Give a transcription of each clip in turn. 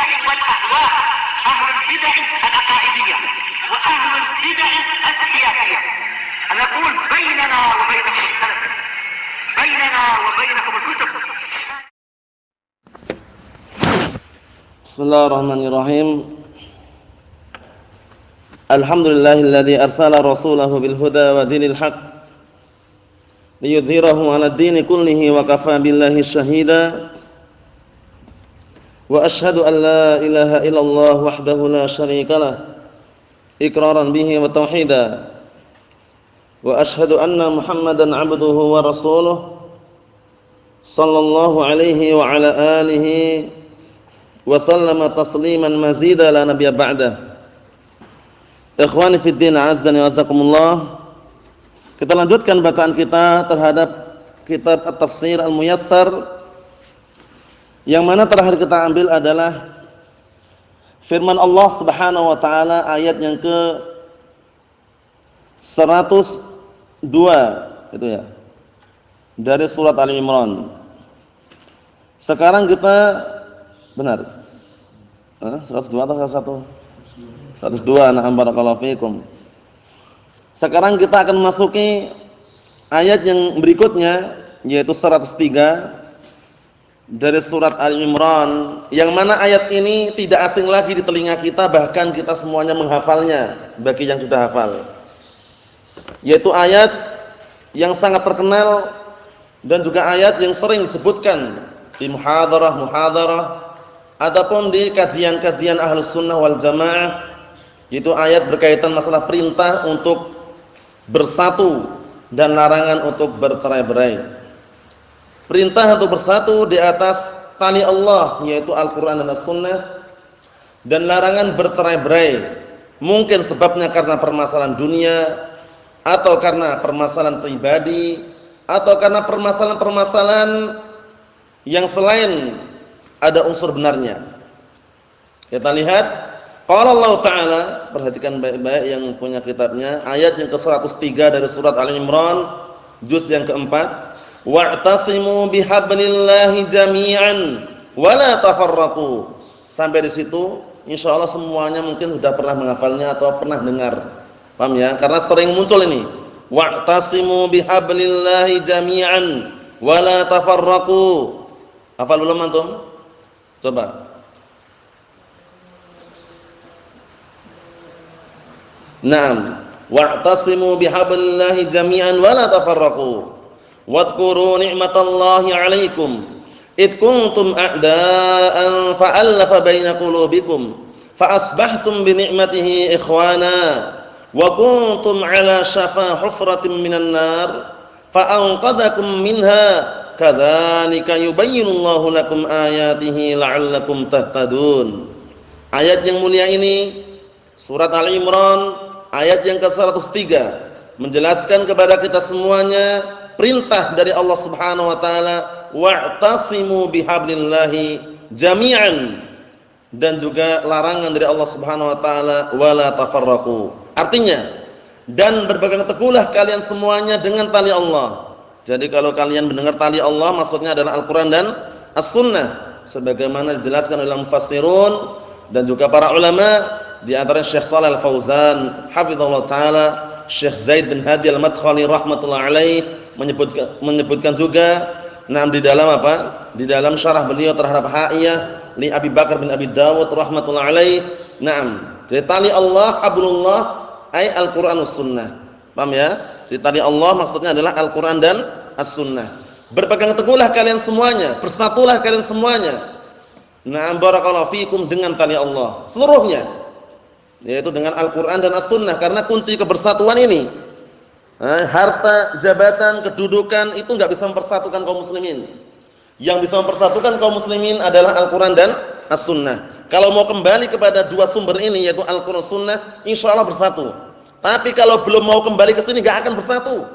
البدع والأهواء، أهل البدع العقائدية وأهل البدع السياسية. نقول بيننا وبينكم السلف، بيننا وبينكم الكتب. بسم الله الرحمن الرحيم. الحمد لله الذي أرسل رسوله بالهدى ودين الحق ليظهره على الدين كله وكفى بالله شهيدا وأشهد أن لا إله إلا الله وحده لا شريك له إقرارا به وتوحيدا وأشهد أن محمدا عبده ورسوله صلى الله عليه وعلى آله وسلم تسليما مزيدا لا نبي بعده. Ikhwani fid din, azzani wa azakumullah. Kita lanjutkan bacaan kita terhadap kitab At-Tafsir Al-Muyassar, yang mana terakhir kita ambil adalah firman Allah Subhanahu wa taala ayat yang ke 102 itu ya, dari surat Ali Imran. Sekarang kita benar 102 atau 102? Na'am, barakallahu fikum. Sekarang kita akan memasuki ayat yang berikutnya, yaitu 103 dari surat Ali Imran, yang mana ayat ini tidak asing lagi di telinga kita, bahkan kita semuanya menghafalnya bagi yang sudah hafal. Yaitu ayat yang sangat terkenal dan juga ayat yang sering disebutkan di muhadarah ataupun di kajian-kajian Ahlus Sunnah wal Jamaah, yaitu ayat berkaitan masalah perintah untuk bersatu dan larangan untuk bercerai-berai. Perintah untuk bersatu di atas tali Allah, yaitu Al-Quran dan As-Sunnah, dan larangan bercerai-berai. Mungkin sebabnya karena permasalahan dunia, atau karena permasalahan pribadi, atau karena permasalahan-permasalahan yang selain ada unsur benarnya. Kita lihat qala Allah Ta'ala, perhatikan baik-baik yang punya kitabnya, ayat yang ke-103 dari surat Ali Imran, juz yang keempat. Wa'tasimu bihablillahi jami'an wa la tafarraqu. Sampai di situ insyaallah semuanya mungkin sudah pernah menghafalnya atau pernah dengar. Paham ya? Karena sering muncul ini. Wa'tasimu bihablillahi jami'an wa la tafarraqu. Hafal belum antum? Coba. Naam, wa'tasimu bihablillahi jami'an wa la tafarraqu. Wadhkuru ni'matallahi 'alaikum id kuntum a'da'an fa'alafa baina qulubikum fa asbahtum bi ni'matihi ikhwana wa kuntum 'ala shafa hufratin minan nar fa anqadhakum minha kadzalika yubayyinullahu lakum ayatihi la'allakum tahtadun. Ayat yang mulia ini surat Ali Imran ayat yang ke-103 menjelaskan kepada kita semuanya perintah dari Allah Subhanahu wa taala, wa'tasimu bihablillahi jami'an, dan juga larangan dari Allah Subhanahu wa taala, wala tafarraqu. Artinya, dan berpegang teguhlah kalian semuanya dengan tali Allah. Jadi kalau kalian mendengar tali Allah, maksudnya adalah Al-Qur'an dan As-Sunnah, sebagaimana dijelaskan oleh mufassirun dan juga para ulama. Di antara Syekh Shalal Al-Fauzan hafizallahu taala, Syekh Zaid bin Hadi Al-Madkhali rahimatullah alaih menyebutkan juga di dalam apa? Di dalam syarah beliau terhadap Ha'iyah li Abi Bakar bin Abi Dawud rahimatullah alaih. Jadi tali Allah hablullah ay Al-Qur'an was Sunnah. Paham ya? Jadi tali Allah maksudnya adalah Al-Qur'an dan As-Sunnah. Berpegang teguhlah kalian semuanya, bersatulah kalian semuanya. Barakallahu fikum dengan tali Allah seluruhnya, yaitu dengan Al-Quran dan As-Sunnah. Karena kunci kebersatuan ini, harta, jabatan, kedudukan itu enggak bisa mempersatukan kaum muslimin. Yang bisa mempersatukan kaum muslimin adalah Al-Quran dan As-Sunnah. Kalau mau kembali kepada dua sumber ini, yaitu Al-Quran dan Sunnah, insyaallah bersatu. Tapi kalau belum mau kembali ke sini, enggak akan bersatu.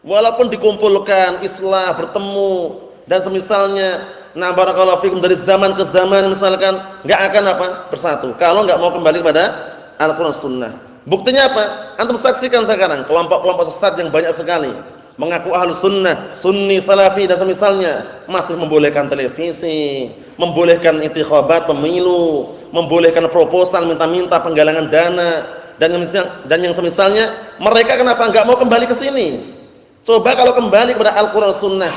Walaupun dikumpulkan, islah, bertemu dan semisalnya, barakallahu fikum, dari zaman ke zaman misalkan, enggak akan apa? Bersatu. Kalau enggak mau kembali kepada Al-Quran Sunnah. Buktinya apa? Antum saksikan sekarang kelompok-kelompok sesat yang banyak sekali mengaku ahlus sunnah, sunni, salafi dan semisalnya, masih membolehkan televisi, membolehkan intikhabat pemilu, membolehkan proposal minta-minta penggalangan dana dan yang semisalnya, mereka kenapa enggak mau kembali ke sini? Coba kalau kembali kepada Al-Qur'an Sunnah,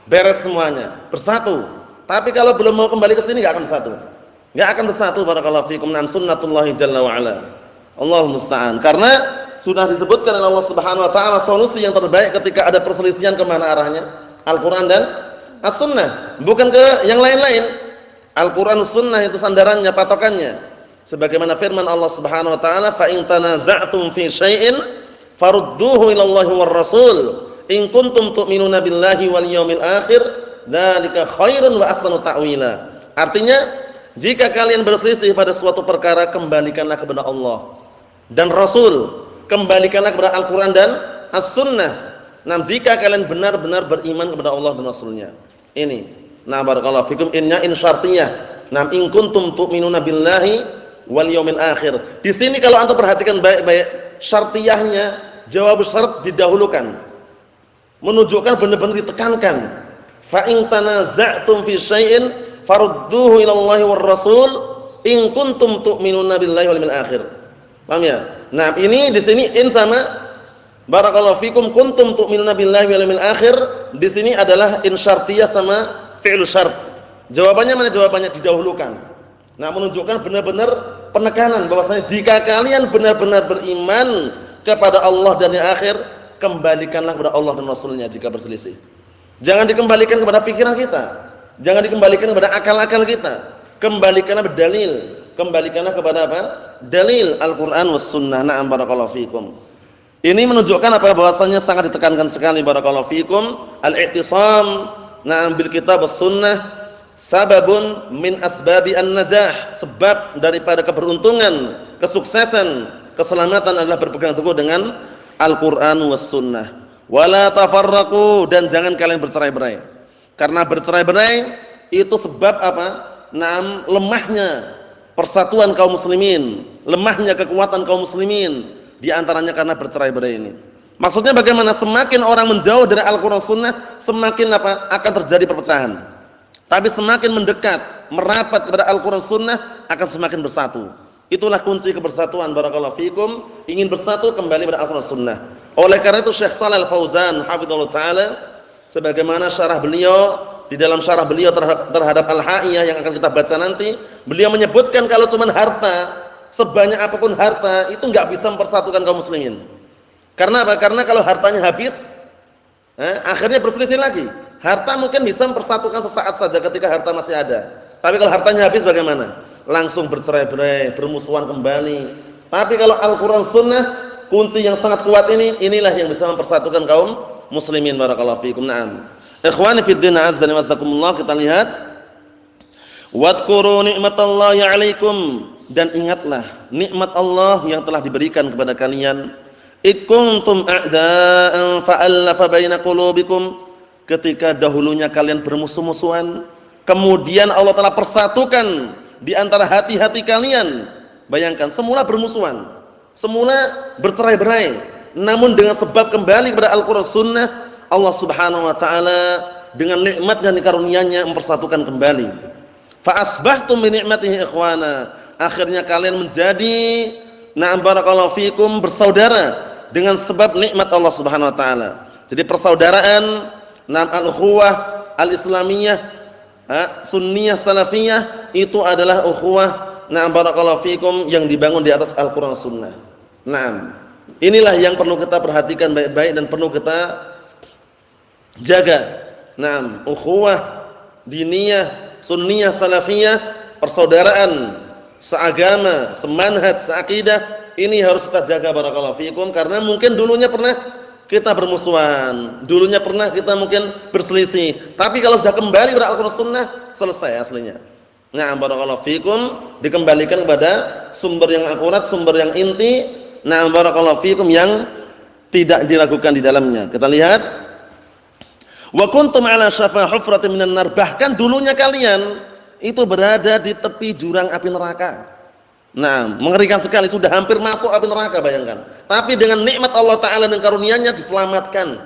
beres semuanya, bersatu. Tapi kalau belum mau kembali ke sini enggak akan bersatu. Enggak akan bersatu barakallahu fikum nan sunnatullahi jalla wa ala. Allahul musta'an. Karena sudah disebutkan oleh Allah Subhanahu wa taala solusi yang terbaik ketika ada perselisihan ke mana arahnya? Al-Qur'an dan As-Sunnah, bukan ke yang lain-lain. Al-Qur'an Sunnah itu sandarannya, patokannya. Sebagaimana firman Allah Subhanahu wa taala, "Fa in tanaza'tum fi syai'in farudduhu ila Allahi war Rasul in kuntum tu'minuna billahi wal yawmil akhir, dzalika khairun wa ahsanu ta'wila." Artinya, jika kalian berselisih pada suatu perkara, kembalikanlah kepada Allah dan Rasul. Kembalikanlah kepada Al-Quran dan As-Sunnah. Nah, jika kalian benar-benar beriman kepada Allah dan Rasulnya. Ini. Nah, barakallahu fikum, inna in syartiyah. Nah, in kuntum tu'minuna billahi wal yawmil akhir. Di sini kalau antum perhatikan baik-baik, syartiyahnya, jawab syarat didahulukan. Menunjukkan benar-benar ditekankan. Fa in tanaza'tum fi syai'in farudduhu ila Allahi war Rasul in kuntum tu'minuna billahi wal yawmil akhir. Paham ya? Nah, ini di sini in sama barakallahu fikum kuntum tu'minuna billahi wal yawmil akhir, di sini adalah in syartiyah sama fi'lu syart. Jawabannya mana jawabannya? Didahulukan. Nah, menunjukkan benar-benar penekanan bahwasanya jika kalian benar-benar beriman kepada Allah dan yang akhir, kembalikanlah kepada Allah dan Rasulnya jika berselisih. Jangan dikembalikan kepada pikiran kita. Jangan dikembalikan kepada akal-akal kita. Kembalikanlah berdalil. Kembalikanlah kepada apa? Dalil Al-Qur'an was sunnah. Na'am barakallahu fikum. Ini menunjukkan apa? Bahwasanya sangat ditekankan sekali barakallahu fikum al-i'tisam na'am bil kitab was sunnah sababun min asbabi an-najah. Sebab daripada keberuntungan, kesuksesan, keselamatan adalah berpegang teguh dengan Al-Qur'an was sunnah. Wala tafarraqu, dan jangan kalian bercerai-berai. Karena bercerai-berai itu sebab apa? Na'am lemahnya persatuan kaum muslimin, lemahnya kekuatan kaum muslimin, di antaranya karena bercerai-berai ini. Maksudnya bagaimana? Semakin orang menjauh dari Al-Qur'an Sunnah, semakin apa? Akan terjadi perpecahan. Tapi semakin mendekat, merapat kepada Al-Qur'an Sunnah, akan semakin bersatu. Itulah kunci kebersatuan barakallahu fikum. Ingin bersatu, kembali pada Al-Qur'an Sunnah. Oleh karena itu Syekh Shalal Al-Fauzan hafizallahu taala, sebagaimana syarah beliau di dalam syarah beliau terhadap Al-Ha'iyah yang akan kita baca nanti, beliau menyebutkan kalau cuma harta, sebanyak apapun harta, itu enggak bisa mempersatukan kaum muslimin. Karena apa? Karena kalau hartanya habis, akhirnya berselisih lagi. Harta mungkin bisa mempersatukan sesaat saja ketika harta masih ada. Tapi kalau hartanya habis bagaimana? Langsung bercerai-berai, bermusuhan kembali. Tapi kalau Al-Qur'an Sunnah, kunci yang sangat kuat ini, inilah yang bisa mempersatukan kaum muslimin barakallahu fikum. Na'am. Ikhwani fid din azza wa jazakumullah, kita lihat wadhkuru ni'matallahi 'alaikum, dan ingatlah nikmat Allah yang telah diberikan kepada kalian. Id kuntum a'da'an fa'alafa baina qulubikum, ketika dahulunya kalian bermusuh-musuhan, kemudian Allah telah persatukan di antara hati-hati kalian. Bayangkan, semula bermusuhan, semula bercerai-berai, namun dengan sebab kembali kepada Al-Qur'an Sunnah, Allah Subhanahu wa taala dengan nikmat dan karunia-Nya mempersatukan kembali. Fa asbahtum bi ni'matihi ikhwana. Akhirnya kalian menjadi na'am barakallahu fikum bersaudara dengan sebab nikmat Allah Subhanahu wa taala. Jadi persaudaraan na'am al-ukhuwah al-islamiyah, sunniyah salafiyah, itu adalah ukhuwah na'am barakallahu fikum yang dibangun di atas Al-Qur'an Sunnah. Naam. Inilah yang perlu kita perhatikan baik-baik dan perlu kita jaga. Naam, ukhuwah diniyah, sunniyah, salafiyah, persaudaraan seagama, semanhaj, seakidah, ini harus kita jaga barakallahu fikum, karena mungkin dulunya pernah kita bermusuhan, dulunya pernah kita mungkin berselisih, tapi kalau sudah kembali kepada Al-Qur'an Sunnah, selesai aslinya. Naam barakallahu fikum, dikembalikan kepada sumber yang akurat, sumber yang inti. Naam barakallahu fikum, yang tidak diragukan di dalamnya. Kita lihat wa kuntum ala syafa hufratin minan nar, bahkan dulunya kalian itu berada di tepi jurang api neraka. Nah, mengerikan sekali, sudah hampir masuk api neraka, bayangkan. Tapi dengan nikmat Allah taala dan karunia-Nya diselamatkan.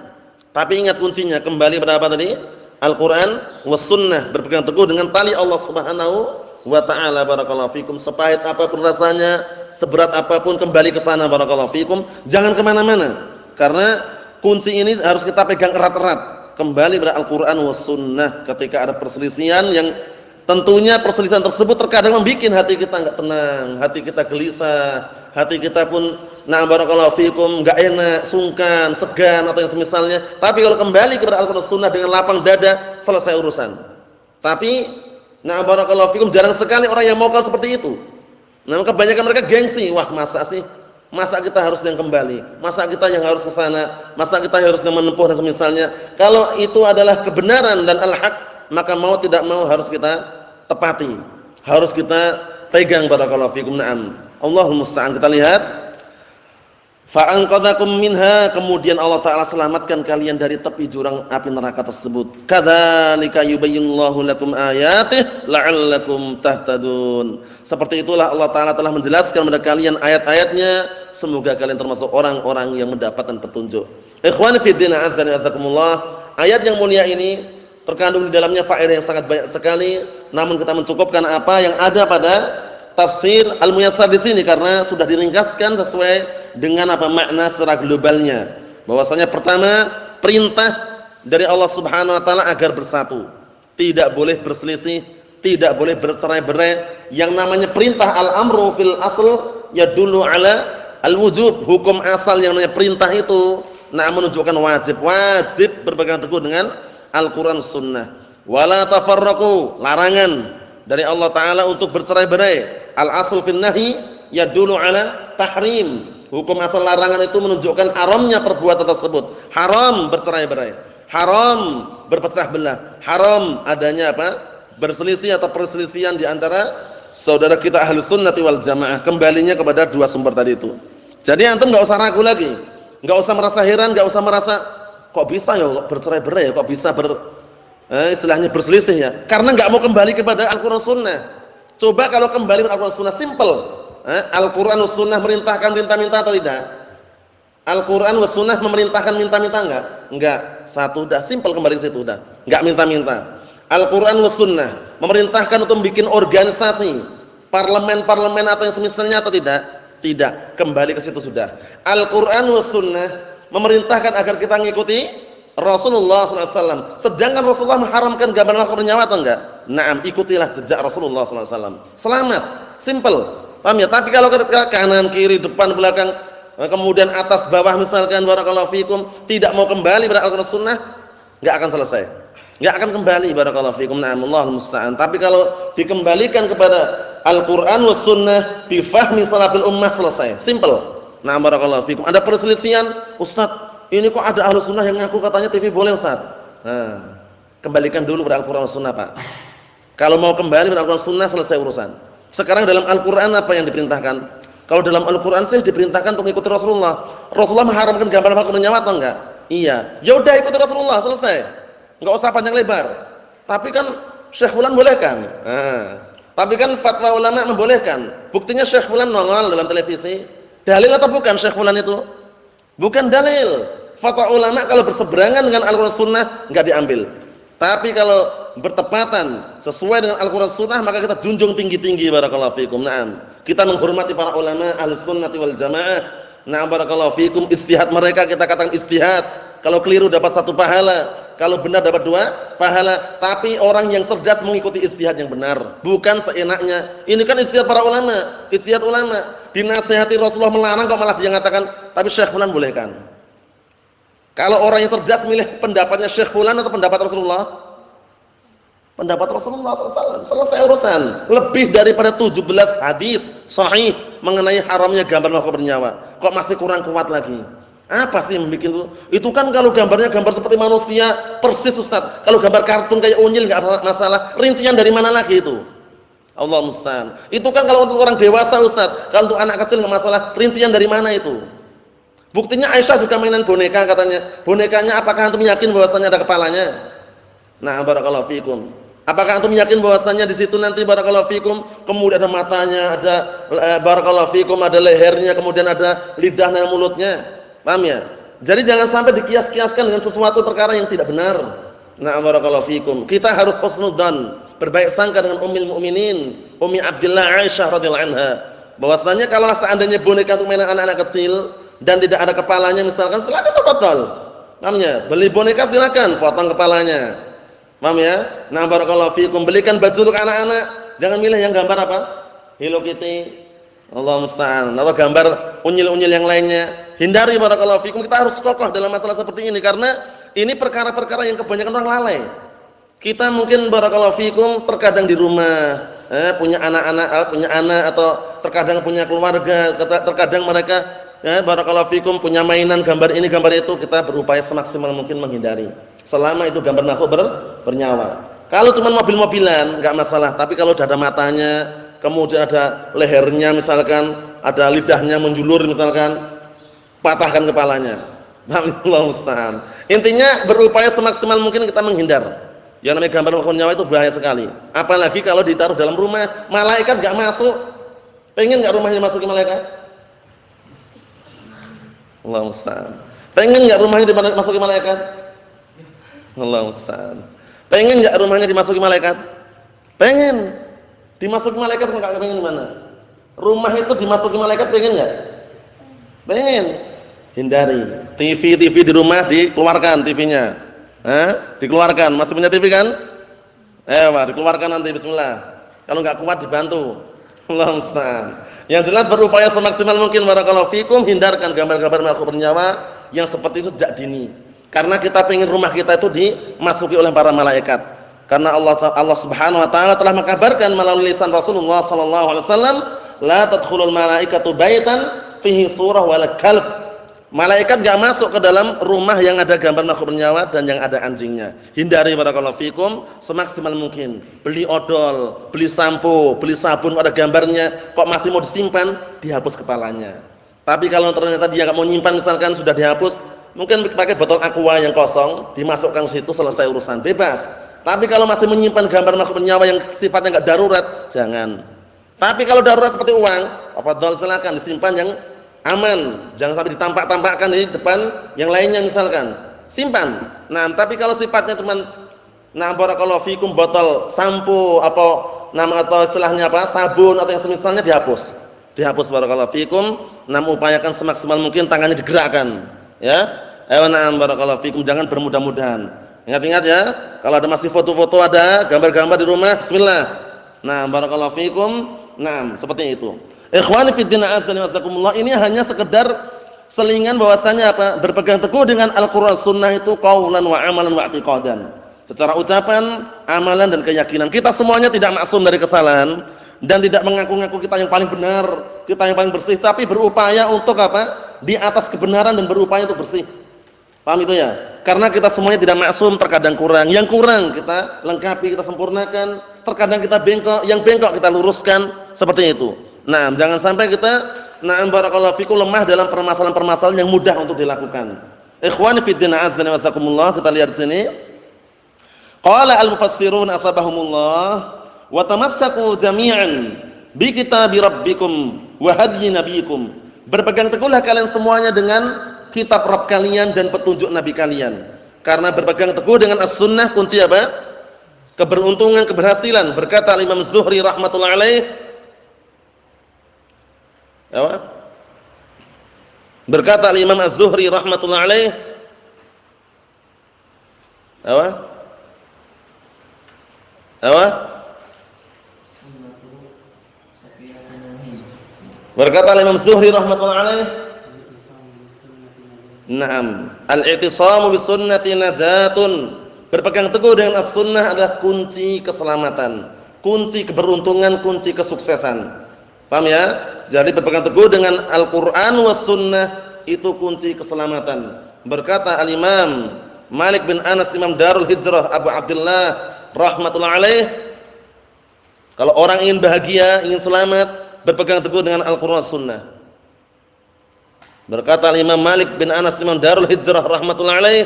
Tapi ingat kuncinya, kembali pada apa tadi? Al-Qur'an was sunnah, berpegang teguh dengan tali Allah Subhanahu wa ta'ala. Barakallahu fikum. Sepahit apapun rasanya, seberat apapun, kembali ke sana. Barakallahu fikum. Jangan kemana-mana, karena kunci ini harus kita pegang erat-erat. Kembali pada Al-Qur'an was sunnah. Ketika ada perselisihan yang tentunya perselisihan tersebut terkadang membuat hati kita enggak tenang, hati kita gelisah, hati kita pun barakallahu fikum enggak enak, sungkan, segan atau yang semisalnya. Tapi kalau kembali kepada Al-Qur'an Sunnah dengan lapang dada, selesai urusan. Tapi barakallahu fikum jarang sekali orang yang mau kalau seperti itu. Kebanyakan mereka gengsi, wah masa sih? Masa kita harus yang kembali? Masa kita yang harus ke sana? Masa kita harus yang menempuh dan semisalnya? Kalau itu adalah kebenaran dan al-haq, maka mau tidak mau harus kita tepati, harus kita pegang. Barakallahu fikum. Na'am. Allahul musta'an. Kita lihat, fa anqadhakum minha, kemudian Allah taala selamatkan kalian dari tepi jurang api neraka tersebut. Kadzalika yubayyinullahu lakum ayatihi la'allakum tahtadun. Seperti itulah Allah taala telah menjelaskan kepada kalian ayat-ayatnya, semoga kalian termasuk orang-orang yang mendapatkan petunjuk. Ikhwani fi din, azza wa jazakumullah. Ayat yang mulia ini terkandung di dalamnya faedah yang sangat banyak sekali, namun kita mencukupkan apa yang ada pada tafsir Al-Muyassar di sini karena sudah diringkaskan sesuai dengan apa makna secara globalnya. Bahwasanya pertama, perintah dari Allah Subhanahu wa taala agar bersatu. Tidak boleh berselisih, tidak boleh bercerai-berai. Yang namanya perintah al-amru fil asl yadullu ala al-wujub. Hukum asal yang namanya perintah itu menunjukkan wajib. Wajib berpegang teguh dengan Al-Quran Sunnah. Wala tafarraqu, larangan dari Allah Ta'ala untuk bercerai-berai. Al-asl fin nahi yadullu ala tahrim. Hukum asal larangan itu menunjukkan haramnya perbuatan tersebut. Haram bercerai-berai, haram berpecah belah, haram adanya apa? Berselisih atau perselisihan di antara saudara kita Ahlus Sunnah wal Jamaah. Kembalinya kepada dua sumber tadi itu. Jadi antum enggak usah ragu lagi, enggak usah merasa heran, enggak usah merasa kok bisa ya bercerai-berai ya, kok bisa istilahnya berselisih ya, karena enggak mau kembali kepada Al-Qur'an Sunnah. Coba kalau kembali kepada Al-Qur'an Sunnah, simple. Al-Qur'an was Sunnah merintahkan minta-minta atau tidak? Al-Qur'an was Sunnah memerintahkan minta-minta enggak? Enggak. Satu udah, simple, kembali ke situ udah. Enggak minta-minta. Al-Qur'an was Sunnah memerintahkan untuk bikin organisasi, parlemen-parlemen atau yang semisalnya atau tidak? Tidak. Kembali ke situ sudah. Al-Qur'an was Sunnah memerintahkan agar kita mengikuti Rasulullah SAW. Sedangkan Rasulullah mengharamkan gambar makhluk bernyawa atau enggak? Naam, ikutilah jejak Rasulullah SAW. Selamat, simple. Paham ya? Tapi kalau ke kanan, kiri, depan, belakang, kemudian atas, bawah misalkan, barakallahu fikum, tidak mau kembali pada Al-Qur'an Sunnah, enggak akan selesai. Enggak akan kembali, barakallahu fikum. Naam, Allahul musta'an. Tapi kalau dikembalikan kepada Al-Qur'an was Sunnah bi fahmi salafil ummah, selesai. Simple. Nah, barakallahu fikum. Ada perselisihan, Ustaz, ini kok ada Ahlus Sunnah yang ngaku katanya TV boleh, Ustaz. Nah, kembalikan dulu pada Al-Qur'an Sunnah, Pak. Kalau mau kembali pada Al-Qur'an Sunnah, selesai urusan. Sekarang dalam Al-Qur'an apa yang diperintahkan? Kalau dalam Al-Qur'an sih diperintahkan untuk mengikuti Rasulullah. Rasulullah mengharamkan gambar makhluk bernyawa atau enggak? Iya. Ya udah ikuti Rasulullah, selesai. Enggak usah panjang lebar. Tapi kan Syekh Fulan bolehkan. Tapi kan fatwa ulama membolehkan. Buktinya Syekh Fulan nongol dalam televisi. Dalil atau bukan Syekh Fulan itu? Bukan dalil. Fatwa ulama kalau berseberangan dengan Al-Qur'an Sunnah enggak diambil. Tapi kalau bertepatan sesuai dengan Al-Qur'an Sunnah, maka kita junjung tinggi-tinggi. Barakallahu fikum. Naam. Kita menghormati para ulama Ahlus Sunnah wal Jamaah. Naam, barakallahu fikum. Ijtihad mereka kita katakan ijtihad. Kalau keliru dapat 1 pahala, kalau benar dapat 2 pahala. Tapi orang yang cerdas mengikuti ijtihad yang benar, bukan seenaknya. Ini kan ijtihad para ulama, ijtihad ulama. Dinasihati Rasulullah melarang kok malah dia mengatakan, tapi Syekh Fulan bolehkan. Kalau orang yang cerdas milih pendapatnya Syekh Fulan atau pendapat Rasulullah? Pendapat Rasulullah SAW. Selesai urusan. Lebih daripada 17 hadis sahih mengenai haramnya gambar makhluk bernyawa. Kok masih kurang kuat lagi? Apa sih yang bikin itu? Itu kan kalau gambarnya gambar seperti manusia persis, Ustaz. Kalau gambar kartun kayak unyil enggak masalah. Rincian dari mana lagi itu? Allah musta'an. Itu kan kalau untuk orang dewasa, Ustaz. Kalau untuk anak kecil enggak masalah. Rincian dari mana itu? Buktinya Aisyah juga mainan boneka katanya. Bonekanya apakah antum yakin bahwasanya ada kepalanya? Nah, barakallahu fikum. Apakah antum yakin bahwasanya di situ nanti barakallahu fikum kemudian ada matanya, ada barakallahu fikum ada lehernya, kemudian ada lidahnya, mulutnya? Paham ya? Jadi jangan sampai dikias-kiaskan dengan sesuatu perkara yang tidak benar. Na'am barakallahu fikum. Kita harus husnudzan, berbaik sangka dengan Ummul Mukminin, Ummi Abdillah Aisyah radhiyallahu anha. Bahwasanya kalau seandainya boneka untuk mainan anak-anak kecil dan tidak ada kepalanya misalkan, silakan tafadhol. Paham ya? Beli boneka silakan, potong kepalanya. Paham ya? Na'am barakallahu fikum. Belikan baju untuk anak-anak, jangan milih yang gambar apa? Hello Kitty. Allah musta'an. Atau gambar unyil-unyil yang lainnya. Hindari barakallahu fikum. Kita harus kokoh dalam masalah seperti ini karena ini perkara-perkara yang kebanyakan orang lalai. Kita mungkin barakallahu fikum terkadang di rumah punya anak atau terkadang punya keluarga, terkadang mereka barakallahu fikum punya mainan gambar ini gambar itu, kita berupaya semaksimal mungkin menghindari. Selama itu gambar makhluk bernyawa. Kalau cuma mobil-mobilan enggak masalah, tapi kalau ada matanya, kemudian ada lehernya misalkan, ada lidahnya menjulur misalkan, patahkan kepalanya. Allah musta'an. Intinya berupaya semaksimal mungkin kita menghindar. Yang namanya gambar makhluk nyawa itu bahaya sekali. Apalagi kalau ditaruh dalam rumah, malaikat enggak masuk. Pengen enggak rumahnya masuki malaikat? Allah musta'an. Pengen enggak rumahnya dimasuki malaikat? Allah musta'an. Pengen enggak rumahnya dimasuki malaikat? Pengen. Dimasuki malaikat kok enggak pengen gimana? Rumah itu dimasuki malaikat pengen enggak? Pengen. Hindari. TV di rumah dikeluarkan TV-nya. Dikeluarkan. Masih punya TV kan? Dikeluarkan nanti bismillah. Kalau enggak kuat dibantu. Allah musta'an. Yang jelas berupaya semaksimal mungkin barakallahu fikum hindarkan gambar-gambar makhluk bernyawa yang seperti itu sejak dini. Karena kita pengen rumah kita itu dimasuki oleh para malaikat. Karena Allah Subhanahu wa taala telah mengkabarkan melalui lisan Rasulullah sallallahu alaihi wasallam, la tadkhulul malaikatu baitan fihi surah wal kalb. Malaikat enggak masuk ke dalam rumah yang ada gambar makhluk bernyawa dan yang ada anjingnya. Hindari barakallahu fikum semaksimal mungkin. Beli odol, beli sampo, beli sabun ada gambarnya, kok masih mau disimpan, dihapus kepalanya. Tapi kalau ternyata dia enggak mau nyimpan misalkan sudah dihapus, mungkin pakai botol aqua yang kosong, dimasukkan ke situ selesai urusan, bebas. Tapi kalau masih menyimpan gambar makhluk bernyawa yang sifatnya enggak darurat, jangan. Tapi kalau darurat seperti uang, tafadhol silakan disimpan yang aman, jangan sampai ditampak-tampakkan di depan yang lainnya misalkan. Simpan. Nah, tapi kalau sifatnya cuman barakallahu fikum botol sampo atau istilahnya sabun atau yang semisalnya dihapus. Dihapus barakallahu fikum. Upayakan semaksimal mungkin tangannya digerakkan, ya. Barakallahu fikum, jangan bermudah-mudahan. Ingat-ingat ya, kalau ada masih foto-foto ada gambar-gambar di rumah, bismillah. Barakallahu fikum. Seperti itu. Ikhwani fid din azza wa jazakumullah, ini hanya sekedar selingan bahwasanya berpegang teguh dengan Al-Qur'an Sunnah itu qaulan wa amalan wa i'tiqadan. Secara ucapan, amalan dan keyakinan. Kita semuanya tidak maksum dari kesalahan dan tidak mengaku-ngaku kita yang paling benar, kita yang paling bersih, tapi berupaya untuk di atas kebenaran dan berupaya untuk bersih. Paham itu ya? Karena kita semuanya tidak maksum, terkadang kurang. Yang kurang kita lengkapi, kita sempurnakan. Terkadang kita bengkok, yang bengkok kita luruskan, seperti itu. Jangan sampai kita barakallahu fikum lemah dalam permasalahan-permasalahan yang mudah untuk dilakukan. Ikhwani fid din azza wa jazakumullah, kita lihat di sini. Qala al-mufassirun asbahumullah wa tamassaku jami'an bi kitabi rabbikum wa hadyi nabiyikum. Berpegang teguhlah kalian semuanya dengan kitab Rabb kalian dan petunjuk nabi kalian. Karena berpegang teguh dengan as-sunnah kunci keberuntungan, keberhasilan. Berkata Imam Zuhri rahmatullahi alaih, berkata Imam Az-Zuhri rahmatullahi alaih, berkata Imam Zuhri rahmatullahi alaih, al-i'tisamu bis sunnati najatun. Berpegang teguh dengan as-sunnah adalah kunci keselamatan, kunci keberuntungan, kunci kesuksesan. Paham ya? Jadi berpegang teguh dengan Al-Qur'an was sunnah itu kunci keselamatan. Berkata Al-Imam Malik bin Anas, Imam Darul Hijrah Abu Abdullah rahmatullahi alaih, kalau orang ingin bahagia, ingin selamat, berpegang teguh dengan Al-Qur'an was sunnah. Berkata Imam Malik bin Anas, Imam Darul Hijrah rahmatullahi alaih,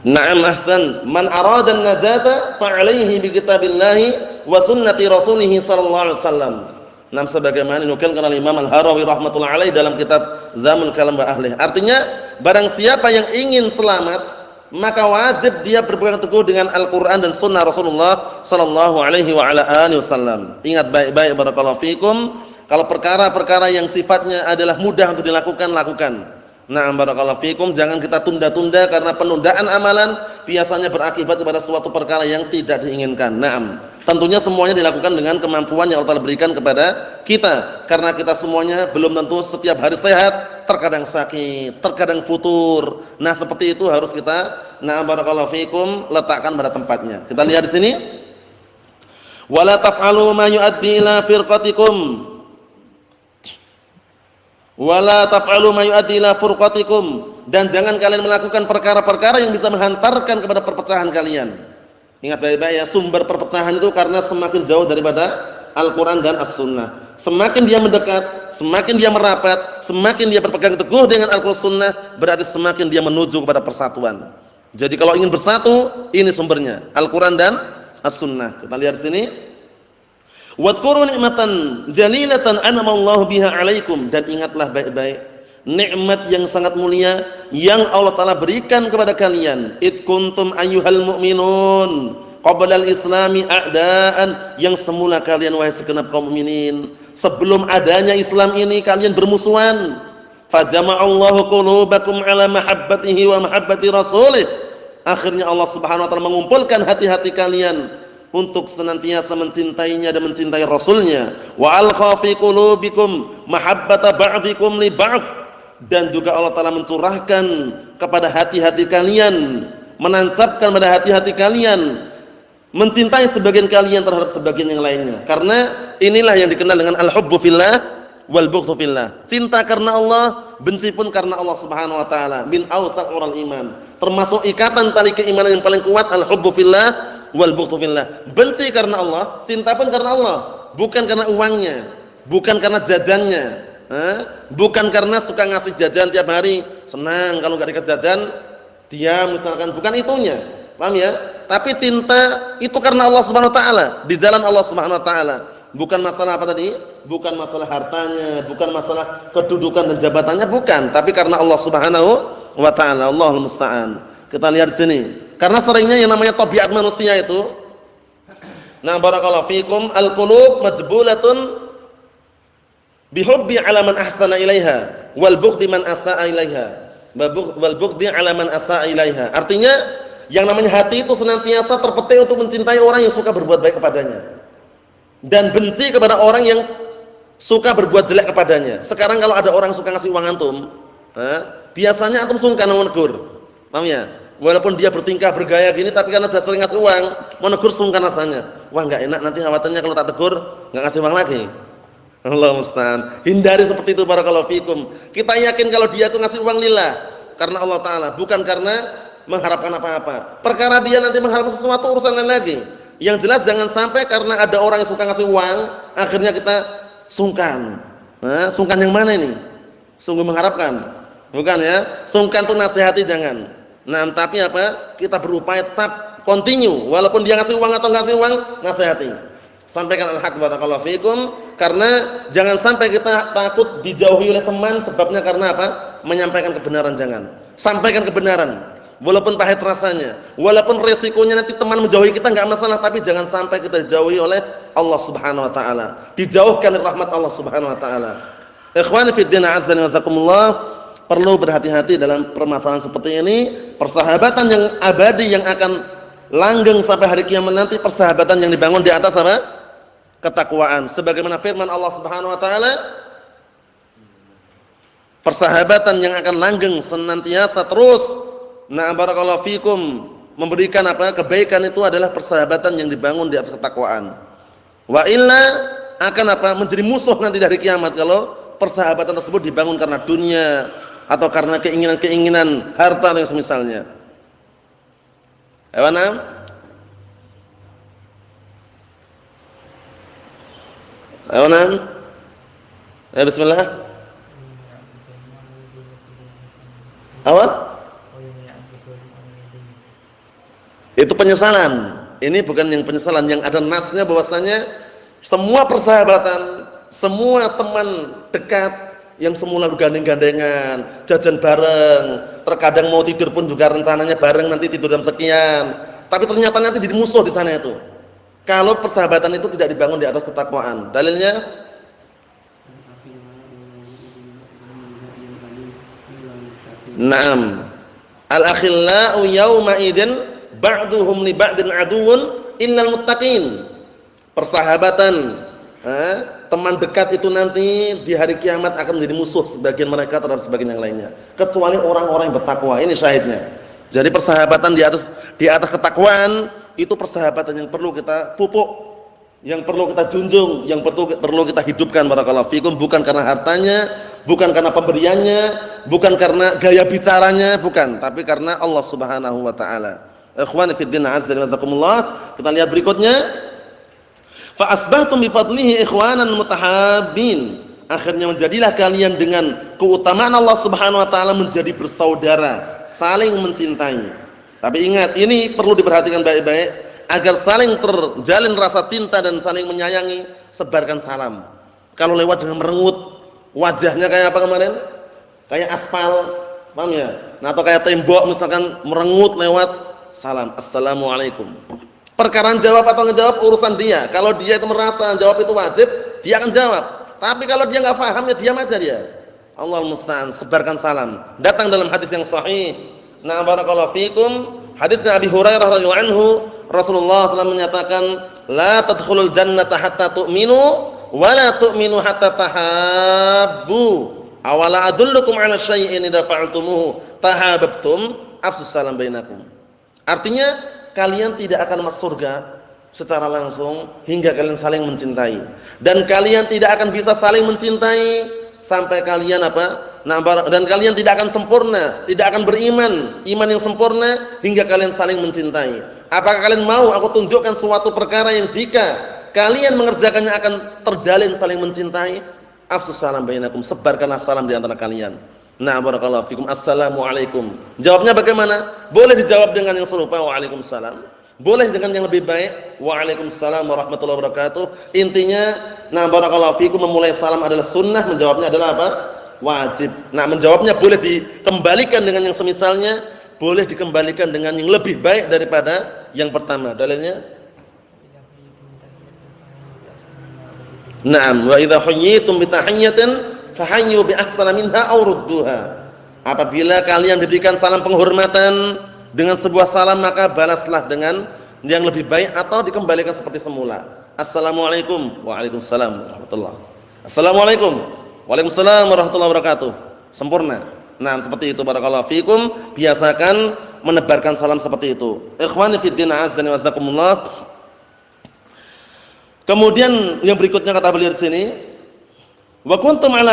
Na'am ahsan. Man arada an-najata fa'alaihi bi kitabillahi wa sunnati rasulih sallallahu alaihi wasallam. Nam sebagaimana dinukilkan oleh Imam Al-Harawi rahimatullah alaihi dalam kitab Zamul Kalam wa Ahlihi. Artinya, barang siapa yang ingin selamat, maka wajib dia berpegang teguh dengan Al-Qur'an dan sunnah Rasulullah sallallahu alaihi wa ala alihi wasallam. Ingat baik-baik barakallahu fikum, kalau perkara-perkara yang sifatnya adalah mudah untuk dilakukan, lakukan. Nah, barakallahu fikum, jangan kita tunda-tunda karena penundaan amalan biasanya berakibat kepada suatu perkara yang tidak diinginkan. Naam. Tentunya semuanya dilakukan dengan kemampuan yang Allah berikan kepada kita. Karena kita semuanya belum tentu setiap hari sehat, terkadang sakit, terkadang futur. Nah, seperti itu harus kita barakallahu fikum letakkan pada tempatnya. Kita lihat di sini. Wala taf'alu ma yu'addi ila firqatikum. Wala taf'alu ma yu'addi ila furqatikum, dan jangan kalian melakukan perkara-perkara yang bisa menghantarkan kepada perpecahan kalian. Ingat baik-baik ya, sumber perpecahan itu karena semakin jauh daripada Al-Qur'an dan As-Sunnah. Semakin dia mendekat, semakin dia merapat, semakin dia berpegang teguh dengan Al-Qur'an Sunnah, berarti semakin dia menuju kepada persatuan. Jadi kalau ingin bersatu, ini sumbernya, Al-Qur'an dan As-Sunnah. Kita lihat di sini. Wadhkuru ni'matan jalilatan an'amallahu biha 'alaikum, dan ingatlah baik-baik nikmat yang sangat mulia yang Allah Taala berikan kepada kalian. Id kuntum ayyuhal mu'minun qabla al-islami a'daan, yang semula kalian wahai segenap kaum mukminin sebelum adanya Islam ini kalian bermusuhan. Fajama'allahu qulubakum 'ala mahabbatihi wa mahabbati rasulih. Akhirnya Allah Subhanahu wa taala mengumpulkan hati-hati kalian untuk senantiasa mencintainya dan mencintai Rasulnya. Wa alqa fi qulubikum mahabbata ba'dikum li ba'd, dan juga Allah Taala mencurahkan kepada hati-hati kalian, menansapkan pada hati-hati kalian mencintai sebagian kalian terhadap sebagian yang lainnya. Karena inilah yang dikenal dengan al-hubbu fillah wal bughdhu fillah. Cinta karena Allah, benci pun karena Allah Subhanahu wa taala. Min awsaqul iman. Termasuk ikatan tali keimanan yang paling kuat al-hubbu fillah wal bughdhu fillah. Benci karena Allah, cinta pun karena Allah, bukan karena uangnya, bukan karena jajannya, bukan karena suka ngasih jajan tiap hari, senang kalau enggak dikasih jajan dia misalkan, bukan itunya. Paham ya? Tapi cinta itu karena Allah Subhanahu wa taala, di jalan Allah Subhanahu wa taala. Bukan masalah apa tadi? Bukan masalah hartanya, bukan masalah kedudukan dan jabatannya, bukan, tapi karena Allah Subhanahu wa taala. Allahul musta'an. Kita lihat di sini. Karena seringnya yang namanya tabiat manusia itu, nah barakallahu fikum, al-qulub majbulatun bihubbi 'ala man ahsana ilaiha wal bughdi man asaa ilaiha. Wal bughdi 'ala man asaa ilaiha. Artinya yang namanya hati itu senantiasa terpetih untuk mencintai orang yang suka berbuat baik kepadanya dan benci kepada orang yang suka berbuat jelek kepadanya. Sekarang kalau ada orang suka ngasih uang antum, biasanya antum sungkan menegur. Paham ya? Walaupun dia bertingkah bergaya gini, tapi karena sudah sering ngasih uang, menegur sungkan rasanya. Wah, enggak enak nanti khawatirnya kalau tak tegur enggak ngasih uang lagi. Allah musta'an. Hindari seperti itu barakallahu fikum. Kita yakin kalau dia itu ngasih uang lillah karena Allah taala, bukan karena mengharapkan apa-apa. Perkara dia nanti mengharapkan sesuatu urusan lain lagi. Yang jelas jangan sampai karena ada orang yang suka ngasih uang, akhirnya kita sungkan. Sungkan yang mana ini? Sungguh mengharapkan. Bukan ya? Sungkan itu nasihati jangan. Nah, tapi apa? Kita berupaya tetap continue walaupun dia ngasih uang atau ngasih uang, nasihati. Sampaikan al-haq barakallahu fikum, karena jangan sampai kita takut dijauhi oleh teman sebabnya karena apa? Menyampaikan kebenaran jangan. Sampaikan kebenaran walaupun pahit rasanya, walaupun resikonya nanti teman menjauhi kita enggak masalah, tapi jangan sampai kita dijauhi oleh Allah Subhanahu wa taala. Dijauhkan dari rahmat Allah Subhanahu wa taala. Ikhwani fid din, azza wa jazakumullah. Perlu berhati-hati dalam permasalahan seperti ini. Persahabatan yang abadi yang akan langgeng sampai hari kiamat nanti, persahabatan yang dibangun di atas apa? Ketakwaan. Sebagaimana firman Allah Subhanahu wa taala, persahabatan yang akan langgeng senantiasa terus, nah barakallahu fikum, memberikan apa? Kebaikan itu adalah persahabatan yang dibangun di atas ketakwaan. Wa illa akan apa? Menjadi musuh nanti dari kiamat kalau persahabatan tersebut dibangun karena dunia atau karena keinginan-keinginan harta yang semisalnya. Ewana? Bismillah. Apa? Itu penyesalan. Ini bukan yang penyesalan, yang ada nasnya bahwasanya semua persahabatan, semua teman dekat yang semula gandeng-gandengan, jajan bareng, terkadang mau tidur pun juga rencananya bareng nanti tidur jam sekian. Tapi ternyata nanti jadi musuh di sana itu. Kalau persahabatan itu tidak dibangun di atas ketakwaan. Dalilnya Naam. Al-akhillau yawma idin ba'duhum li ba'din aduwwun innal muttaqin. Persahabatan, teman dekat itu nanti di hari kiamat akan menjadi musuh sebagian mereka terhadap sebagian yang lainnya, kecuali orang-orang yang bertakwa. Ini syahidnya. Jadi persahabatan di atas ketakwaan itu persahabatan yang perlu kita pupuk, yang perlu kita junjung, yang perlu kita hidupkan. Barakallahu fikum, bukan karena hartanya, bukan karena pemberiannya, bukan karena gaya bicaranya, bukan, tapi karena Allah Subhanahu wa taala. Ikhwani fid din, azza wa jazakumullah. Kita lihat berikutnya. Fa asbahtum bi fadlihi ikhwanan mutahabbin. Akhirnya menjadilah kalian dengan keutamaan Allah Subhanahu wa taala menjadi bersaudara, saling mencintai. Tapi ingat, ini perlu diperhatikan baik-baik agar saling terjalin rasa cinta dan saling menyayangi. Sebarkan salam. Kalau lewat jangan merengut. Wajahnya kayak apa kemarin? Kayak aspal, paham ya? Nah, atau kayak tembok misalkan merengut lewat. Salam, assalamualaikum. Perkara jawab atau ngejawab urusan dia. Kalau dia itu merasa jawab itu wajib, dia akan jawab. Tapi kalau dia nggak paham, ya diam aja dia. Allahul musta'an. Sebarkan salam. Datang dalam hadis yang sahih. Nah, barakallahu fikum. Hadisnya Abi Hurairah radhiyallahu anhu, Rasulullah SAW menyatakan, la tadkhulul jannata hatta tu'minu, wa la tu'minu hatta tahabbu. Awala adullukum ala syai'in idza fa'altumuhu tahabbtum afsus salam bainakum. Artinya kalian tidak akan masuk surga secara langsung hingga kalian saling mencintai, dan kalian tidak akan bisa saling mencintai sampai kalian dan kalian tidak akan sempurna, tidak akan beriman iman yang sempurna hingga kalian saling mencintai. Apakah kalian mau aku tunjukkan suatu perkara yang jika kalian mengerjakannya akan terjalin saling mencintai? Afsus salam bainakum, sebarkanlah salam di antara kalian. Nah, barakallahu fikum. Assalamualaikum. Jawabnya bagaimana? Boleh dijawab dengan yang serupa, waalaikumsalam. Boleh dengan yang lebih baik, waalaikumsalam warahmatullahi wabarakatuh. Intinya, nah barakallahu fikum, memulai salam adalah sunnah, menjawabnya adalah apa? Wajib. Nah, menjawabnya boleh dikembalikan dengan yang semisalnya, boleh dikembalikan dengan yang lebih baik daripada yang pertama. Dalilnya? Naam, wa idza huyyitum bi tahiyyatin fahayyu bi ahsana minha aw rudduha. Apabila kalian diberikan salam penghormatan dengan sebuah salam, maka balaslah dengan yang lebih baik atau dikembalikan seperti semula. Assalamualaikum. Waalaikumsalam warahmatullahi. Assalamualaikum. Waalaikumsalam warahmatullahi wabarakatuh. Sempurna. Nah, seperti itu barakallahu fikum. Biasakan menebarkan salam seperti itu. Ikhwani fid din, azza wa jazakumullah. Kemudian yang berikutnya kata beliau di sini, wa kuntum ala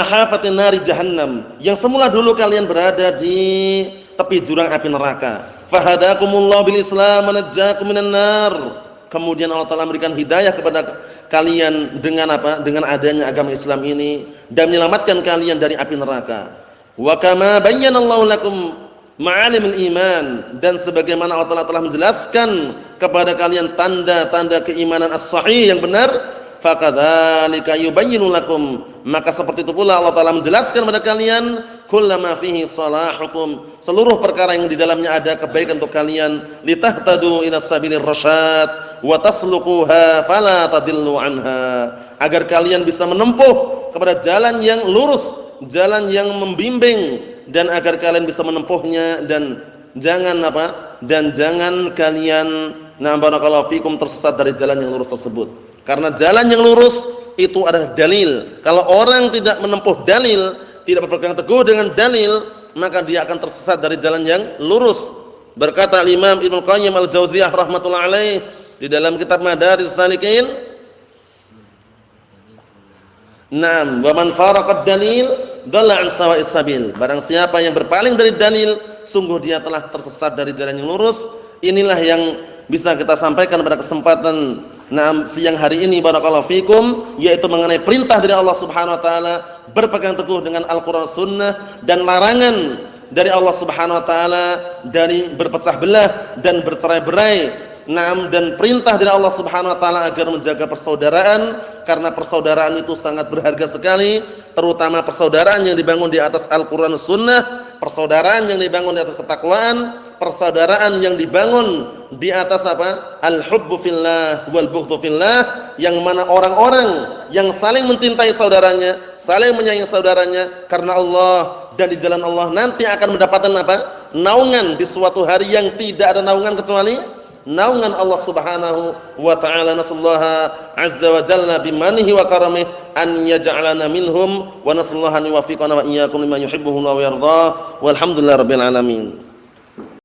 hafatin nari jahannam, yang semula dulu kalian berada di tepi jurang api neraka. Fahadakumullah bil Islam manajjakum minan nar. Kemudian Allah Taala memberikan hidayah kepada kalian dengan apa? Dengan adanya agama Islam ini, dan menyelamatkan kalian dari api neraka. Wa kama bayyanallahu lakum ma'alimul iman, dan sebagaimana Allah Taala telah menjelaskan kepada kalian tanda-tanda keimanan as-sahih yang benar. Fakadzalika yubayyinu lakum, maka seperti itu pula Allah Taala menjelaskan kepada kalian kullama fihi salahukum, seluruh perkara yang di dalamnya ada kebaikan untuk kalian, litahtadu ila sabilir rasyad wa tasluquha fala tadillu anha, agar kalian bisa menempuh kepada jalan yang lurus, jalan yang membimbing, dan agar kalian bisa menempuhnya, dan jangan jangan kalian barakallahu fikum tersesat dari jalan yang lurus tersebut. Karena jalan yang lurus itu adalah dalil. Kalau orang tidak menempuh dalil, tidak berpegang teguh dengan dalil, maka dia akan tersesat dari jalan yang lurus. Berkata Imam Ibnu Qayyim Al-Jauziyah rahmatullah alaih di dalam kitab Madarijus Salikin, "Naam, wa man faraqad dalil dhalla 'an sawa'is sabil." Barang siapa yang berpaling dari dalil, sungguh dia telah tersesat dari jalan yang lurus. Inilah yang bisa kita sampaikan pada kesempatan siang hari ini barakallahu fikum, yaitu mengenai perintah dari Allah Subhanahu wa taala berpegang teguh dengan Al-Qur'an Sunnah, dan larangan dari Allah Subhanahu wa taala dari berpecah belah dan bercerai-berai. Naam, dan perintah dari Allah Subhanahu wa taala agar menjaga persaudaraan, karena persaudaraan itu sangat berharga sekali, terutama persaudaraan yang dibangun di atas Al-Qur'an dan Sunnah, persaudaraan yang dibangun di atas ketakwaan, persaudaraan yang dibangun di atas apa? Al-hubbu fillah wal bughdhu fillah, yang mana orang-orang yang saling mencintai saudaranya, saling menyayangi saudaranya karena Allah dan di jalan Allah, nanti akan mendapatkan apa? Naungan di suatu hari yang tidak ada naungan kecuali naungan Allah Subhanahu wa ta'ala. Nasallaha azza wa jalla bimanihi wa karamihi an yaj'alana minhum, wa nasallaha an yuwaffiqana wa iyyakum lima yuhibbuhu wa yardah, walhamdulillahirabbil alamin.